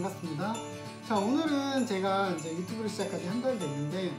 반갑습니다. 자, 오늘은 제가 이제 유튜브를 시작한 지 한 달 됐는데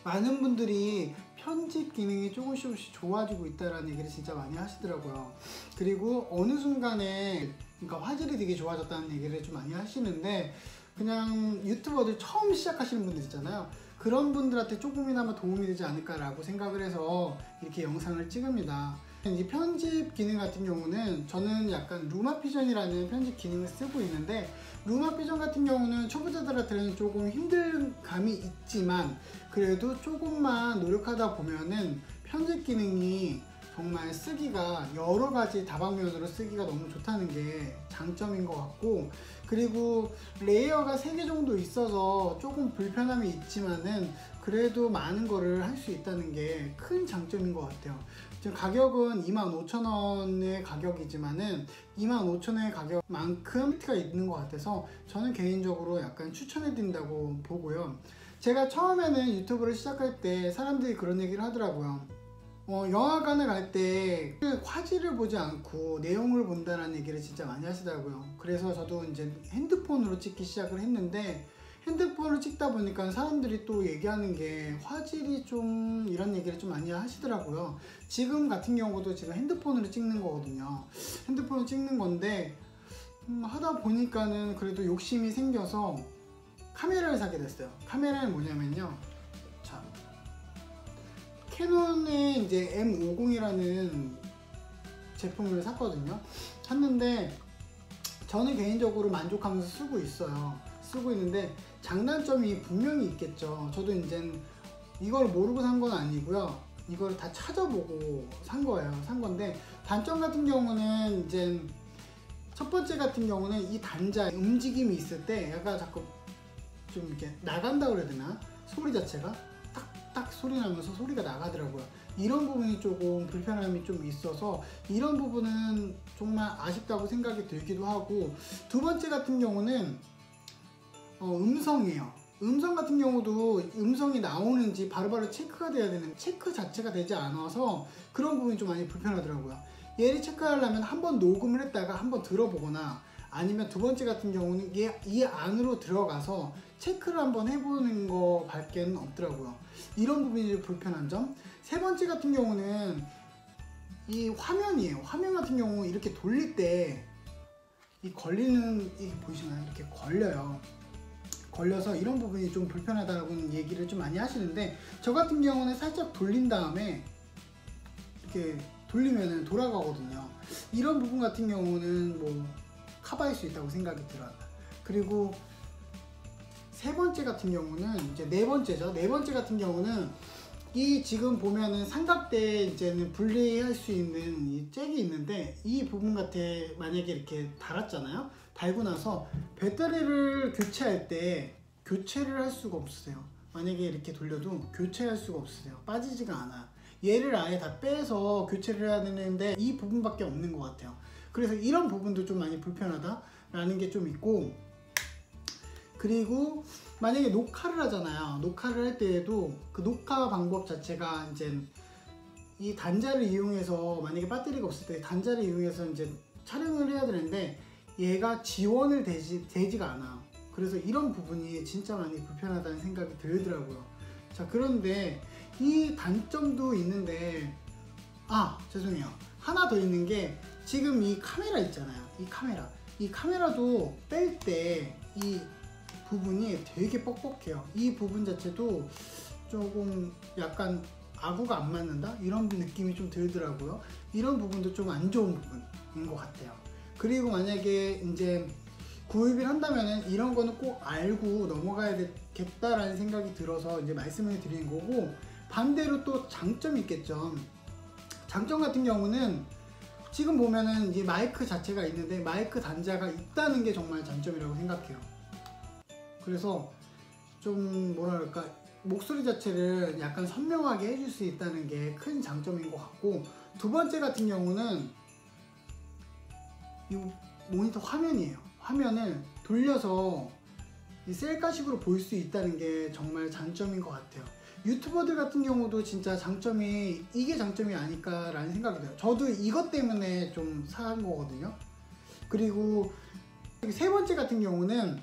많은 분들이 편집 기능이 조금씩 좋아지고 있다는 얘기를 진짜 많이 하시더라고요. 그리고 어느 순간에 그러니까 화질이 되게 좋아졌다는 얘기를 좀 많이 하시는데, 그냥 유튜버들 처음 시작하시는 분들 있잖아요. 그런 분들한테 조금이나마 도움이 되지 않을까라고 생각을 해서 이렇게 영상을 찍습니다. 이 편집 기능 같은 경우는 저는 약간 루마피전이라는 편집 기능을 쓰고 있는데, 루마피전 같은 경우는 초보자들한테는 조금 힘든 감이 있지만 그래도 조금만 노력하다 보면은 편집 기능이 정말 쓰기가 여러 가지 다방면으로 쓰기가 너무 좋다는 게 장점인 것 같고, 그리고 레이어가 3개 정도 있어서 조금 불편함이 있지만은 그래도 많은 거를 할 수 있다는 게 큰 장점인 것 같아요. 지금 가격은 25,000원의 가격이지만은 25,000원의 가격만큼 혜택가 있는 것 같아서 저는 개인적으로 약간 추천해 드린다고 보고요. 제가 처음에는 유튜브를 시작할 때 사람들이 그런 얘기를 하더라고요. 영화관을 갈 때 화질을 보지 않고 내용을 본다는 얘기를 진짜 많이 하시더라고요. 그래서 저도 이제 핸드폰으로 찍기 시작을 했는데, 핸드폰을 찍다 보니까 사람들이 또 얘기하는 게 화질이 좀 이런 얘기를 좀 많이 하시더라고요. 지금 같은 경우도 지금 핸드폰으로 찍는 거거든요. 핸드폰으로 찍는 건데 하다 보니까는 그래도 욕심이 생겨서 카메라를 사게 됐어요. 카메라는 뭐냐면요, 자, 캐논의 이제 M50이라는 제품을 샀거든요. 샀는데 저는 개인적으로 만족하면서 쓰고 있는데 장단점이 분명히 있겠죠. 저도 이제 이걸 모르고 산 건 아니고요. 이걸 다 찾아보고 산 건데, 단점 같은 경우는 이제 첫 번째 같은 경우는 이 단자 움직임이 있을 때 약간 자꾸 좀 이렇게 나간다고 그래야 되나? 소리 자체가 딱 소리 나면서 소리가 나가더라고요. 이런 부분이 조금 불편함이 좀 있어서 이런 부분은 정말 아쉽다고 생각이 들기도 하고, 두 번째 같은 경우는 음성이에요. 음성 같은 경우도 음성이 나오는지 바로바로 체크가 돼야 되는 체크 자체가 되지 않아서 그런 부분이 좀 많이 불편하더라고요. 얘를 체크하려면 한번 녹음을 했다가 한번 들어보거나, 아니면 두 번째 같은 경우는 이 안으로 들어가서 체크를 한번 해보는 거 밖에는 없더라고요. 이런 부분이 불편한 점. 세 번째 같은 경우는 이 화면이에요. 화면 같은 경우 이렇게 돌릴 때 이 걸리는, 이 보이시나요? 이렇게 걸려서 이런 부분이 좀 불편하다는 얘기를 좀 많이 하시는데, 저 같은 경우는 살짝 돌린 다음에 이렇게 돌리면은 돌아가거든요. 이런 부분 같은 경우는 뭐 커버할 수 있다고 생각이 들어요. 그리고 세 번째 같은 경우는 이제 네 번째 같은 경우는 이 지금 보면은 삼각대 이제는 분리할 수 있는 이 잭이 있는데, 이 부분 같아 만약에 이렇게 달았잖아요. 달고 나서 배터리를 교체할 때 교체를 할 수가 없으세요. 만약에 이렇게 돌려도 교체할 수가 없으세요. 빠지지가 않아. 얘를 아예 다 빼서 교체를 해야 되는데 이 부분밖에 없는 것 같아요. 그래서 이런 부분도 좀 많이 불편하다라는 게 좀 있고, 그리고 만약에 녹화를 하잖아요. 녹화를 할 때에도 그 녹화 방법 자체가 이제 이 단자를 이용해서, 만약에 배터리가 없을 때 단자를 이용해서 이제 촬영을 해야 되는데 얘가 지원을 되지가 않아요. 그래서 이런 부분이 진짜 많이 불편하다는 생각이 들더라고요. 자, 그런데 이 단점도 있는데, 죄송해요. 하나 더 있는 게, 지금 이 카메라 있잖아요. 이 카메라도 뺄 때 이 부분이 되게 뻑뻑해요. 이 부분 자체도 조금 약간 아구가 안 맞는다? 이런 느낌이 좀 들더라고요. 이런 부분도 좀 안 좋은 부분인 것 같아요. 그리고 만약에 이제 구입을 한다면은 이런 거는 꼭 알고 넘어가야 되겠다라는 생각이 들어서 이제 말씀을 드리는 거고, 반대로 또 장점이 있겠죠. 장점 같은 경우는 지금 보면은 이제 마이크 자체가 있는데 마이크 단자가 있다는 게 정말 장점이라고 생각해요. 그래서 좀 뭐랄까, 목소리 자체를 약간 선명하게 해줄 수 있다는 게 큰 장점인 것 같고, 두 번째 같은 경우는 이 모니터 화면이에요. 화면을 돌려서 이 셀카식으로 볼 수 있다는 게 정말 장점인 것 같아요. 유튜버들 같은 경우도 진짜 장점이 이게 장점이 아닐까라는 생각이 들어요. 저도 이것 때문에 좀 산 거거든요. 그리고 세 번째 같은 경우는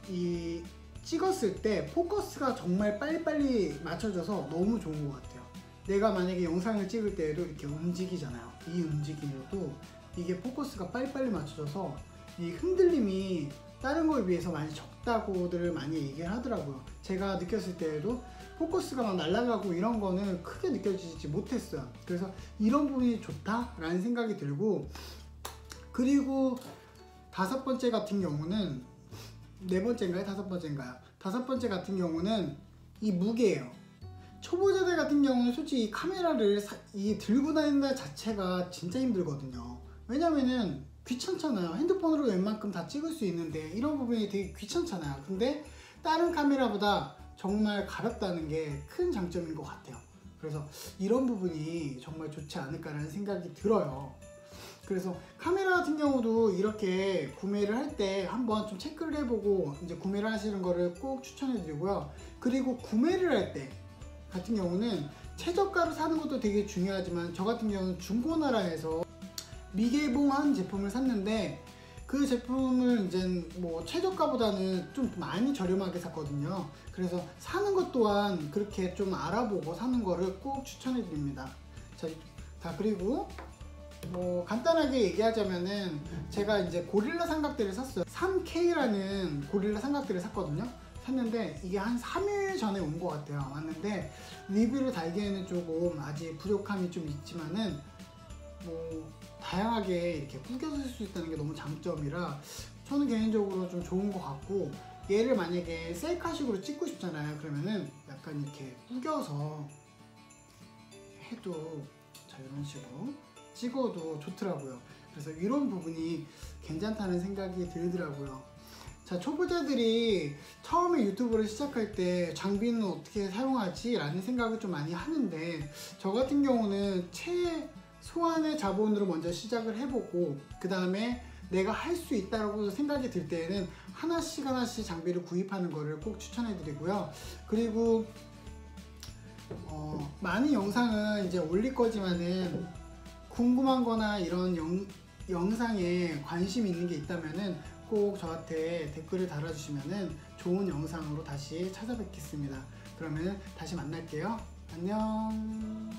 이 찍었을 때 포커스가 정말 빨리빨리 맞춰져서 너무 좋은 것 같아요. 내가 만약에 영상을 찍을 때에도 이렇게 움직이잖아요. 이 움직임도 이게 포커스가 빨리빨리 맞춰져서 이 흔들림이 다른 거에 비해서 많이 적다고들 많이 얘기를 하더라고요. 제가 느꼈을 때에도 포커스가 막 날아가고 이런 거는 크게 느껴지지 못했어요. 그래서 이런 부분이 좋다라는 생각이 들고, 그리고 다섯 번째 같은 경우는, 네 번째인가요? 다섯 번째인가요? 다섯 번째 같은 경우는 이 무게예요. 초보자들 같은 경우는 솔직히 이 카메라를 들고 다닌다 자체가 진짜 힘들거든요. 왜냐면은 귀찮잖아요. 핸드폰으로 웬만큼 다 찍을 수 있는데 이런 부분이 되게 귀찮잖아요. 근데 다른 카메라보다 정말 가볍다는 게 큰 장점인 것 같아요. 그래서 이런 부분이 정말 좋지 않을까라는 생각이 들어요. 그래서 카메라 같은 경우도 이렇게 구매를 할 때 한번 좀 체크를 해보고 이제 구매를 하시는 거를 꼭 추천해 드리고요. 그리고 구매를 할 때 같은 경우는 최저가로 사는 것도 되게 중요하지만, 저 같은 경우는 중고나라에서 미개봉한 제품을 샀는데 그 제품을 이제 뭐 최저가보다는 좀 많이 저렴하게 샀거든요. 그래서 사는 것 또한 그렇게 좀 알아보고 사는 거를 꼭 추천해 드립니다. 자, 그리고 뭐 간단하게 얘기하자면은 제가 이제 고릴라 삼각대를 샀어요. 3K라는 고릴라 삼각대를 샀거든요. 샀는데 이게 한 3일 전에 온 것 같아요. 왔는데 리뷰를 달기에는 조금 아직 부족함이 좀 있지만은 뭐 다양하게 이렇게 구겨서 쓸 수 있다는 게 너무 장점이라 저는 개인적으로 좀 좋은 것 같고, 얘를 만약에 셀카식으로 찍고 싶잖아요. 그러면은 약간 이렇게 구겨서 해도, 자, 이런 식으로 찍어도 좋더라고요. 그래서 이런 부분이 괜찮다는 생각이 들더라고요. 자, 초보자들이 처음에 유튜브를 시작할 때 장비는 어떻게 사용하지? 라는 생각을 좀 많이 하는데, 저 같은 경우는 최소한의 자본으로 먼저 시작을 해보고 그 다음에 내가 할 수 있다고 생각이 들 때에는 하나씩 장비를 구입하는 거를 꼭 추천해 드리고요. 그리고 많은 영상은 이제 올릴 거지만은 궁금한 거나 이런 영상에 관심 있는 게 있다면은 꼭 저한테 댓글을 달아주시면은 좋은 영상으로 다시 찾아뵙겠습니다. 그러면 다시 만날게요. 안녕.